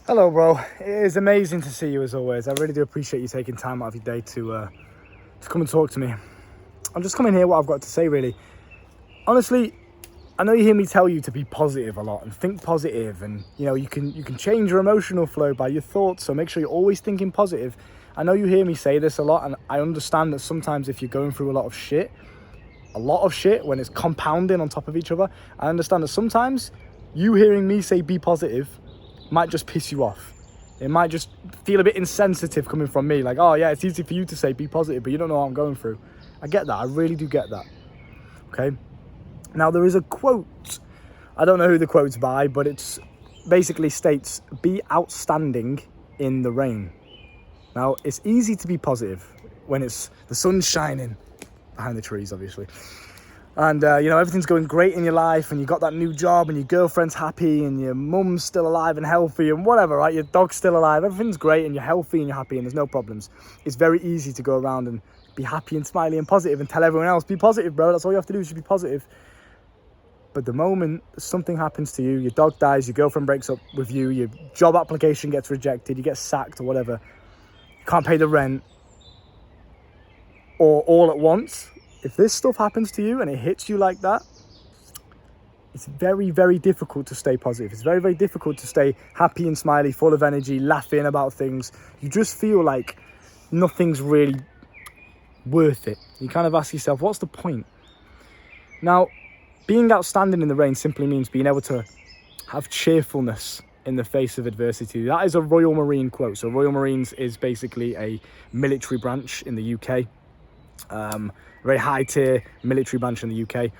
Hello, bro. It is amazing to see you as always. I really do appreciate you taking time out of your day to come and talk to me. I'm just coming here what I've got to say, really. Honestly, I know you hear me tell you to be positive a lot and think positive, and you can change your emotional flow by your thoughts, so make sure you're always thinking positive. I know you hear me say this a lot, and I understand that sometimes if you're going through a lot of shit when it's compounding on top of each other, I understand that sometimes you hearing me say be positive might just piss you off. It might just feel a bit insensitive coming from me, like, oh yeah, it's easy for you to say be positive, but you don't know what I'm going through. I get that. I really do get that. Okay. Now, there is a quote. I don't know who the quote's by, but it's basically states, be outstanding in the rain. Now, it's easy to be positive when it's the sun's shining behind the trees, obviously. And, everything's going great in your life, and you got that new job, and your girlfriend's happy, and your mum's still alive and healthy, and whatever, right? Your dog's still alive. Everything's great, and you're healthy, and you're happy, and there's no problems. It's very easy to go around and be happy and smiley and positive and tell everyone else, be positive, bro. That's all you have to do is just be positive. But the moment something happens to you, your dog dies, your girlfriend breaks up with you, your job application gets rejected, you get sacked or whatever, you can't pay the rent, or all at once, if this stuff happens to you and it hits you like that, it's very, very difficult to stay positive. It's very, very difficult to stay happy and smiley, full of energy, laughing about things. You just feel like nothing's really worth it. You kind of ask yourself, what's the point? Now, being outstanding in the rain simply means being able to have cheerfulness in the face of adversity. That is a Royal Marine quote. So Royal Marines is basically a military branch in the UK. Very high tier military branch in the UK,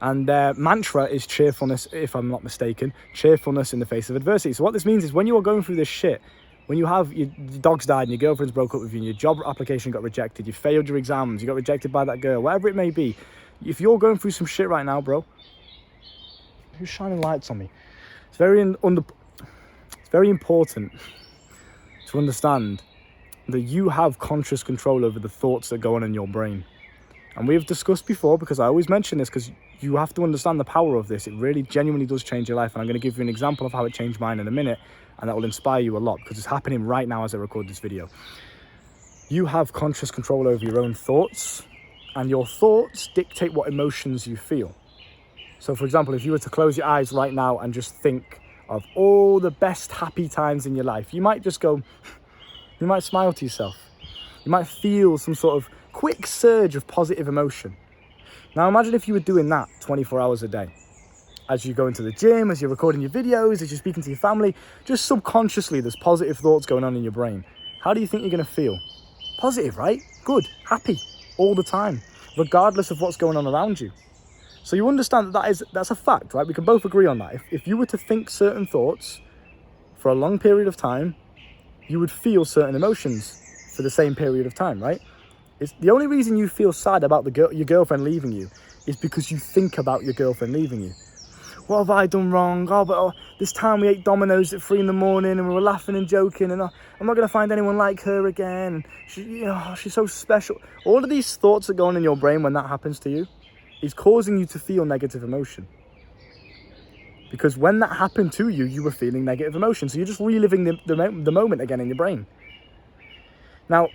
and their mantra is cheerfulness, if I'm not mistaken, cheerfulness in the face of adversity. So what this means is when you are going through this shit, when you have your dog's died and your girlfriend's broke up with you and your job application got rejected, you failed your exams, you got rejected by that girl, whatever it may be, if you're going through some shit right now, bro, who's shining lights on me? It's very important to understand that you have conscious control over the thoughts that go on in your brain. And we've discussed before, because I always mention this, because you have to understand the power of this. It really genuinely does change your life. And I'm going to give you an example of how it changed mine in a minute. And that will inspire you a lot, because it's happening right now as I record this video. You have conscious control over your own thoughts, and your thoughts dictate what emotions you feel. So for example, if you were to close your eyes right now and just think of all the best happy times in your life, you might just go, you might smile to yourself. You might feel some sort of quick surge of positive emotion. Now imagine if you were doing that 24 hours a day. As you go into the gym, as you're recording your videos, as you're speaking to your family, just subconsciously there's positive thoughts going on in your brain. How do you think you're going to feel? Positive, right? Good, happy, all the time, regardless of what's going on around you. So you understand that's a fact, right? We can both agree on that. If you were to think certain thoughts for a long period of time, you would feel certain emotions for the same period of time, right? It's the only reason you feel sad about your girlfriend leaving you is because you think about your girlfriend leaving you. What have I done wrong? This time we ate Domino's at 3 a.m. and we were laughing and joking, and I'm not going to find anyone like her again. She's so special. All of these thoughts that go on in your brain when that happens to you is causing you to feel negative emotion. Because when that happened to you, you were feeling negative emotion. So you're just reliving the moment again in your brain. Now,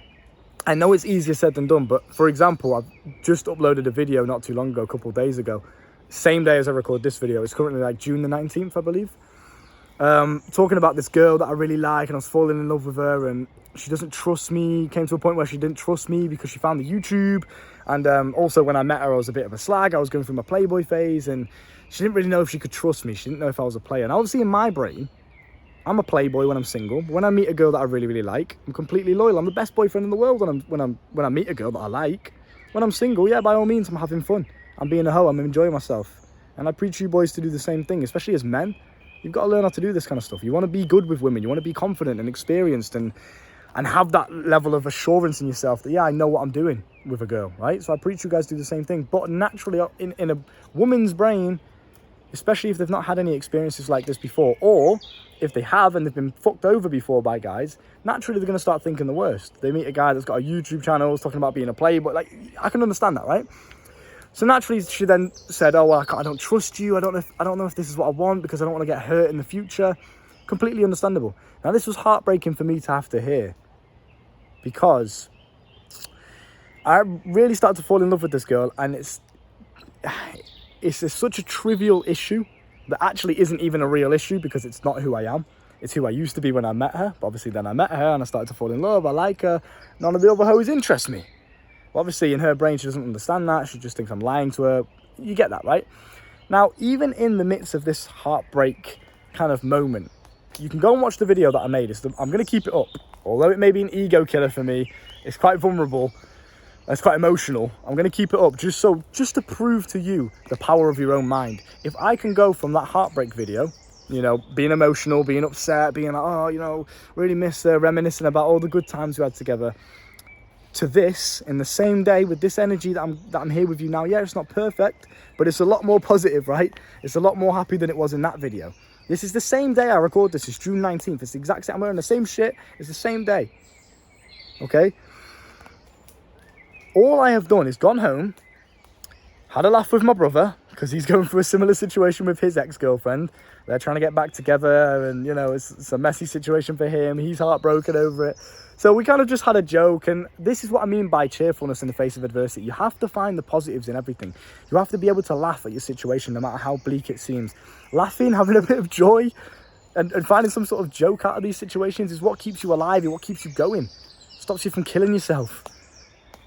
I know it's easier said than done, but for example, I've just uploaded a video not too long ago, a couple of days ago, same day as I record this video. It's currently like June the 19th, I believe. Talking about this girl that I really like, and I was falling in love with her, and she doesn't trust me. Came to a point where she didn't trust me because she found the YouTube. And also when I met her, I was a bit of a slag. I was going through my Playboy phase, and she didn't really know if she could trust me. She didn't know if I was a player. And obviously in my brain, I'm a playboy when I'm single. When I meet a girl that I really, really like, I'm completely loyal. I'm the best boyfriend in the world when I meet a girl that I like. When I'm single, yeah, by all means, I'm having fun. I'm being a hoe. I'm enjoying myself. And I preach you boys to do the same thing, especially as men. You've got to learn how to do this kind of stuff. You want to be good with women. You want to be confident and experienced and have that level of assurance in yourself that, yeah, I know what I'm doing with a girl, right? So I preach you guys to do the same thing. But naturally, in a woman's brain, especially if they've not had any experiences like this before, or if they have and they've been fucked over before by guys, naturally they're going to start thinking the worst. They meet a guy that's got a YouTube channel, is talking about being a playboy. Like, I can understand that, right? So naturally she then said, oh, well, I don't trust you. I don't know if this is what I want, because I don't want to get hurt in the future. Completely understandable. Now, this was heartbreaking for me to have to hear, because I really started to fall in love with this girl, and it's such a trivial issue that actually isn't even a real issue, because it's not who I am. It's who I used to be when I met her. But obviously then I met her and I started to fall in love. I like her. None of the other hoes interest me. Well, obviously in her brain, she doesn't understand that. She just thinks I'm lying to her. You get that, right? Now, even in the midst of this heartbreak kind of moment, you can go and watch the video that I made. I'm going to keep it up. Although it may be an ego killer for me, it's quite vulnerable. It's quite emotional. I'm going to keep it up just to prove to you the power of your own mind. If I can go from that heartbreak video, you know, being emotional, being upset, being like, oh, you know, really miss her, reminiscing about all the good times we had together, to this in the same day with this energy that I'm here with you now. Yeah, it's not perfect, but it's a lot more positive, right? It's a lot more happy than it was in that video. This is the same day I record this. It's June 19th. It's the exact same. I'm wearing the same shit. It's the same day. Okay? All I have done is gone home, had a laugh with my brother, because he's going through a similar situation with his ex-girlfriend. They're trying to get back together, and, you know, it's a messy situation for him. He's heartbroken over it. So we kind of just had a joke, and this is what I mean by cheerfulness in the face of adversity. You have to find the positives in everything. You have to be able to laugh at your situation, no matter how bleak it seems. Laughing, having a bit of joy, and finding some sort of joke out of these situations is what keeps you alive and what keeps you going. Stops you from killing yourself.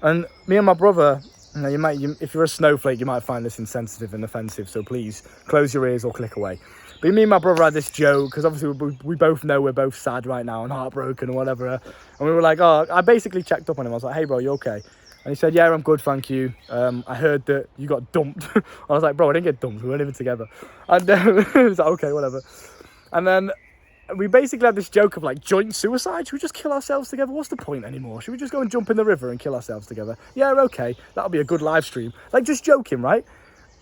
And me and my brother, you know, if you're a snowflake, you might find this insensitive and offensive, so please close your ears or click away. But me and my brother had this joke, because obviously we both know we're both sad right now and heartbroken and whatever. And we were like, oh, I basically checked up on him. I was like, hey, bro, you okay? And he said, yeah, I'm good, thank you. I heard that you got dumped. I was like, bro, I didn't get dumped. We weren't even together. And he was like, okay, whatever. And then we basically had this joke of like joint suicide. Should we just kill ourselves together? What's the point anymore? Should we just go and jump in the river and kill ourselves together? Yeah, okay. That'll be a good live stream. Like, just joking, right?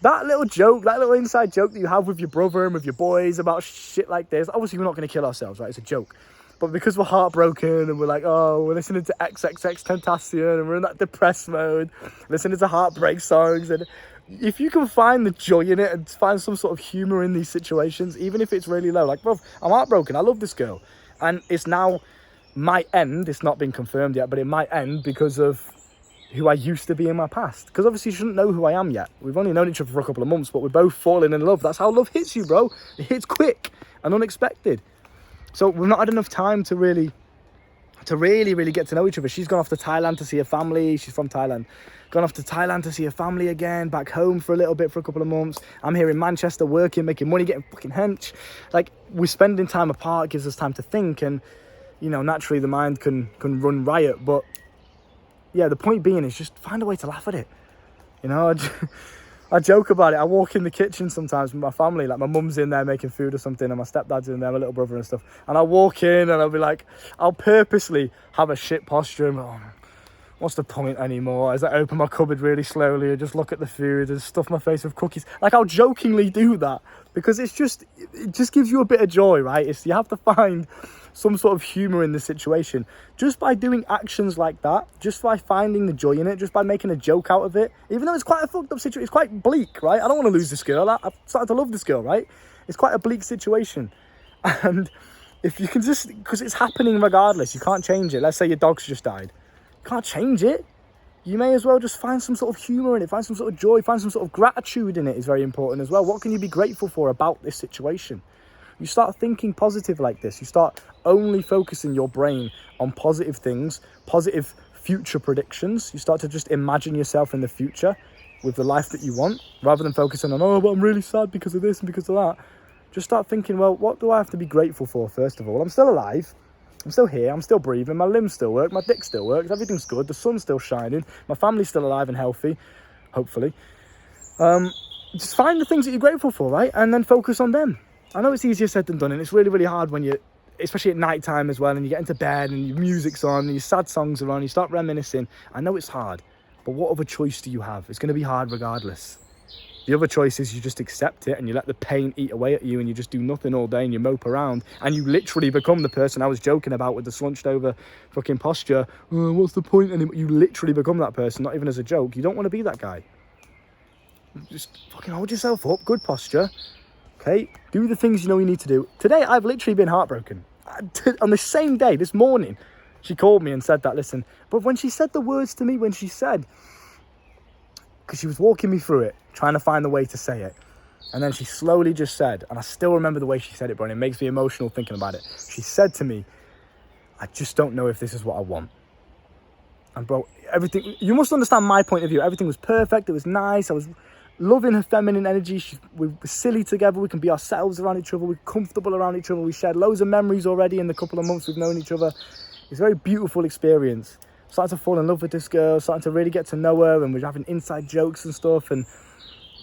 That little joke, that little inside joke that you have with your brother and with your boys about shit like this. Obviously, we're not going to kill ourselves, right? It's a joke. But because we're heartbroken and we're like, oh, we're listening to XXXTentacion and we're in that depressed mode, listening to heartbreak songs. And if you can find the joy in it and find some sort of humor in these situations, even if it's really low, like, bro, I'm heartbroken. I love this girl. And it's now might end. It's not been confirmed yet, but it might end because of who I used to be in my past. Because obviously you shouldn't know who I am yet. We've only known each other for a couple of months, but we're both falling in love. That's how love hits you, bro. It hits quick and unexpected. So we've not had enough time to really get to know each other. She's gone off to Thailand to see her family. She's from Thailand. Gone off to Thailand to see her family again, back home for a little bit for a couple of months. I'm here in Manchester working, making money, getting fucking hench. Like, we're spending time apart, gives us time to think, and, you know, naturally the mind can run riot. But yeah, the point being is just find a way to laugh at it. You know, I joke about it. I walk in the kitchen sometimes with my family, like my mum's in there making food or something, and my stepdad's in there, my little brother and stuff. And I'll walk in and I'll be like, I'll purposely have a shit posture and oh, what's the point anymore? As I open my cupboard really slowly and just look at the food and stuff my face with cookies. Like, I'll jokingly do that because it just gives you a bit of joy, right? You have to find some sort of humor in the situation. Just by doing actions like that, just by finding the joy in it, just by making a joke out of it, even though it's quite a fucked up situation, it's quite bleak, right? I don't want to lose this girl. I've started to love this girl, right? It's quite a bleak situation. And if you can just, because it's happening regardless, you can't change it. Let's say your dog's just died. You can't change it. You may as well just find some sort of humor in it, find some sort of joy, find some sort of gratitude in it is very important as well. What can you be grateful for about this situation? You start thinking positive like this. You start only focusing your brain on positive things, positive future predictions. You start to just imagine yourself in the future with the life that you want, rather than focusing on, oh, but I'm really sad because of this and because of that. Just start thinking, well, what do I have to be grateful for, first of all? I'm still alive. I'm still here. I'm still breathing. My limbs still work. My dick still works. Everything's good. The sun's still shining. My family's still alive and healthy, hopefully. Just find the things that you're grateful for, right? And then focus on them. I know it's easier said than done, and it's really, really hard when especially at night time as well, and you get into bed and your music's on and your sad songs are on, you start reminiscing. I know it's hard, but what other choice do you have? It's going to be hard regardless. The other choice is you just accept it and you let the pain eat away at you and you just do nothing all day and you mope around and you literally become the person I was joking about with the slunched over fucking posture. Oh, what's the point anymore? You literally become that person, not even as a joke. You don't want to be that guy. Just fucking hold yourself up, good posture. Okay? Do the things you know you need to do. Today, I've literally been heartbroken. On the same day, this morning, she called me and said that, listen, but when she said the words to me, when she said, because she was walking me through it, trying to find the way to say it, and then she slowly just said, and I still remember the way she said it, bro, and it makes me emotional thinking about it. She said to me, I just don't know if this is what I want. And bro, everything, you must understand my point of view. Everything was perfect. It was nice. I was loving her feminine energy. We were silly together. We can be ourselves around each other. We're comfortable around each other. We shared loads of memories already in the couple of months we've known each other. It's a very beautiful experience. Starting to fall in love with this girl, starting to really get to know her, and we're having inside jokes and stuff, and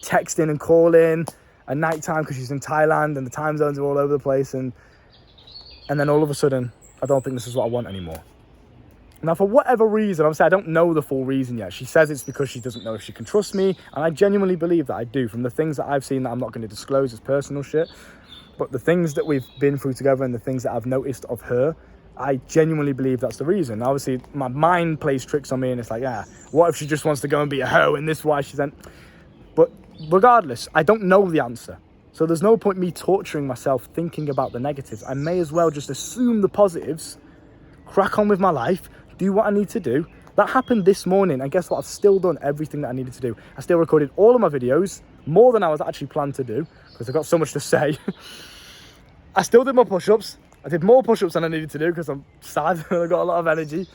texting and calling at night time because she's in Thailand and the time zones are all over the place. And then all of a sudden, I don't think this is what I want anymore. Now, for whatever reason, obviously I don't know the full reason yet. She says it's because she doesn't know if she can trust me, and I genuinely believe that I do. From the things that I've seen that I'm not going to disclose as personal shit, but the things that we've been through together and the things that I've noticed of her, I genuinely believe that's the reason. Obviously, my mind plays tricks on me, and it's like, what if she just wants to go and be a hoe, and this is why she's... But regardless, I don't know the answer. So there's no point me torturing myself thinking about the negatives. I may as well just assume the positives, crack on with my life, do what I need to do. That happened this morning, and guess what? I've still done everything that I needed to do. I still recorded all of my videos, more than I was actually planned to do, because I've got so much to say. I still did my push-ups. I did more push-ups than I needed to do, because I'm sad and I've got a lot of energy.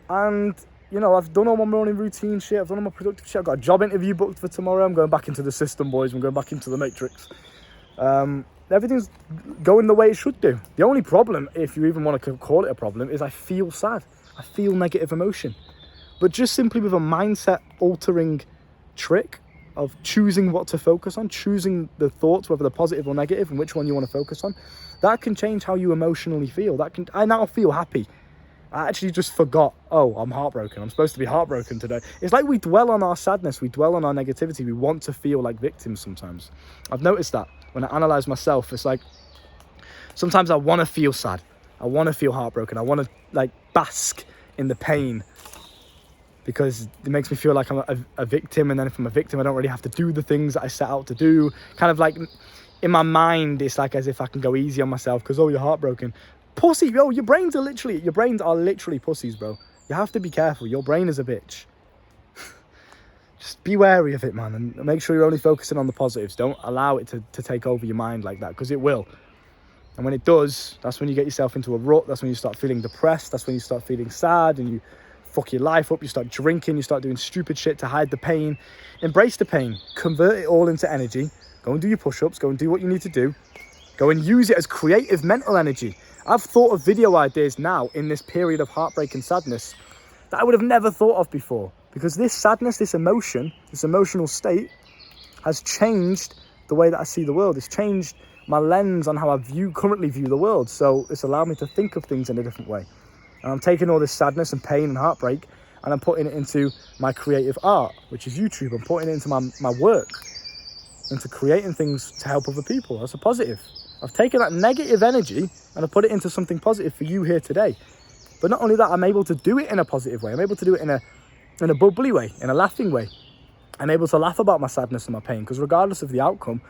And, you know, I've done all my morning routine shit. I've done all my productive shit. I've got a job interview booked for tomorrow. I'm going back into the system, boys. I'm going back into the matrix. Everything's going the way it should do. The only problem, if you even want to call it a problem, is I feel sad. I feel negative emotion. But just simply with a mindset altering trick of choosing what to focus on, choosing the thoughts, whether they're positive or negative, and which one you want to focus on, that can change how you emotionally feel. I now feel happy. I actually just forgot, I'm heartbroken. I'm supposed to be heartbroken today. It's like we dwell on our sadness. We dwell on our negativity. We want to feel like victims sometimes. I've noticed that when I analyze myself. It's like sometimes I want to feel sad. I want to feel heartbroken. I want to bask in the pain because it makes me feel like I'm a victim. And then if I'm a victim, I don't really have to do the things that I set out to do. Kind of like in my mind, it's like as if I can go easy on myself because, you're heartbroken. Pussy, your brains are literally pussies, bro. You have to be careful. Your brain is a bitch. Just be wary of it, man, and make sure you're only focusing on the positives. Don't allow it to take over your mind like that, because it will. And when it does, that's when you get yourself into a rut. That's when you start feeling depressed. That's when you start feeling sad and you fuck your life up. You start drinking. You start doing stupid shit to hide the pain. Embrace the pain. Convert it all into energy. Go and do your push-ups. Go and do what you need to do. Go and use it as creative mental energy. I've thought of video ideas now in this period of heartbreak and sadness that I would have never thought of before. Because this sadness, this emotion, this emotional state has changed the way that I see the world. It's changed my lens on how I currently view the world. So it's allowed me to think of things in a different way. And I'm taking all this sadness and pain and heartbreak and I'm putting it into my creative art, which is YouTube. I'm putting it into my work, into creating things to help other people. That's a positive. I've taken that negative energy and I've put it into something positive for you here today. But not only that, I'm able to do it in a positive way. I'm able to do it in a bubbly way, in a laughing way. I'm able to laugh about my sadness and my pain, because regardless of the outcome,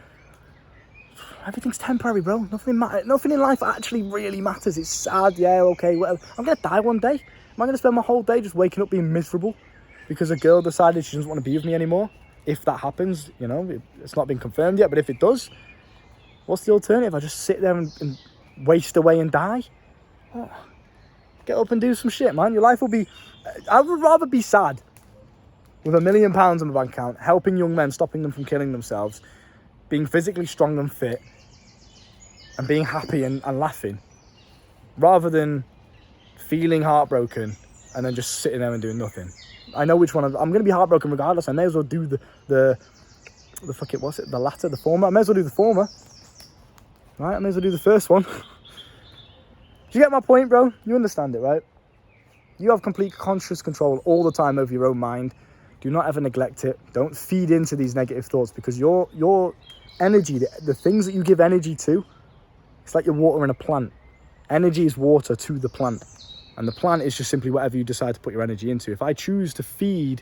everything's temporary, bro. Nothing in life actually really matters. It's sad, yeah, okay, whatever. I'm going to die one day. Am I going to spend my whole day just waking up being miserable because a girl decided she doesn't want to be with me anymore? If that happens, it's not been confirmed yet, but if it does, what's the alternative? I just sit there and waste away and die? Get up and do some shit, man. Your life will be... I would rather be sad with £1 million in my bank account, helping young men, stopping them from killing themselves, being physically strong and fit, and being happy and laughing, rather than feeling heartbroken and then just sitting there and doing nothing. I know which one I'm going to be heartbroken regardless. I may as well do the latter, the former. I may as well do the former. Right? I may as well do the first one. Do you get my point, bro? You understand it, right? You have complete conscious control all the time over your own mind. Do not ever neglect it. Don't feed into these negative thoughts, because your energy, the things that you give energy to, it's like you're watering a plant. Energy is water to the plant. And the plant is just simply whatever you decide to put your energy into. If I choose to feed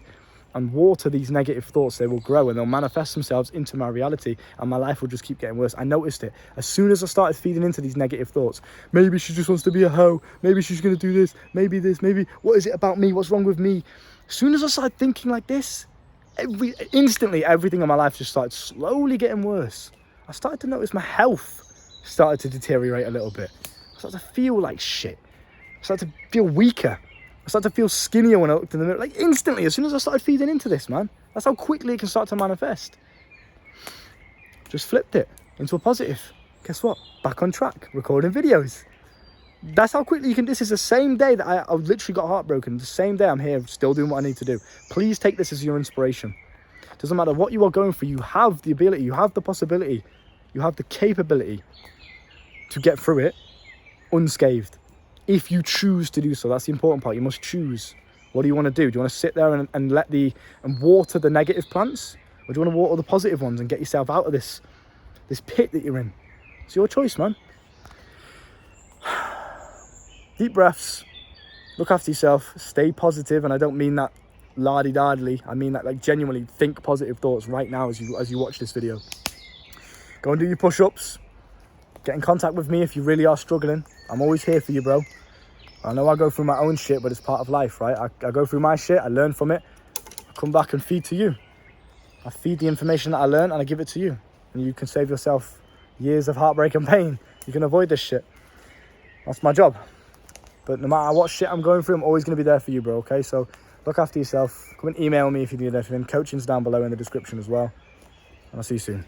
and water these negative thoughts, they will grow and they'll manifest themselves into my reality, and my life will just keep getting worse. I noticed it as soon as I started feeding into these negative thoughts. Maybe she just wants to be a hoe, maybe she's going to do this, maybe what is it about me, what's wrong with me? As soon as I started thinking like this, instantly everything in my life just started slowly getting worse. I started to notice my health started to deteriorate a little bit. I started to feel like shit. I started to feel weaker. I started to feel skinnier when I looked in the mirror. Like instantly, as soon as I started feeding into this, man. That's how quickly it can start to manifest. Just flipped it into a positive. Guess what? Back on track, recording videos. That's how quickly you can. This is the same day that I literally got heartbroken. The same day I'm here, still doing what I need to do. Please take this as your inspiration. Doesn't matter what you are going through, you have the ability, you have the possibility, you have the capability to get through it unscathed. If you choose to do so, that's the important part. You must choose. What do you want to do? Do you want to sit there and water the negative plants? Or do you want to water the positive ones and get yourself out of this pit that you're in? It's your choice, man. Deep breaths. Look after yourself. Stay positive. And I don't mean that lardy-dardly. I mean that like genuinely think positive thoughts right now as you watch this video. Go and do your push-ups. Get in contact with me if you really are struggling. I'm always here for you, bro. I know I go through my own shit, but it's part of life, right? I go through my shit, I learn from it, I come back and feed to you. I feed the information that I learn and I give it to you. And you can save yourself years of heartbreak and pain. You can avoid this shit. That's my job. But no matter what shit I'm going through, I'm always going to be there for you, bro, okay? So look after yourself. Come and email me if you need anything. Coaching's down below in the description as well. And I'll see you soon.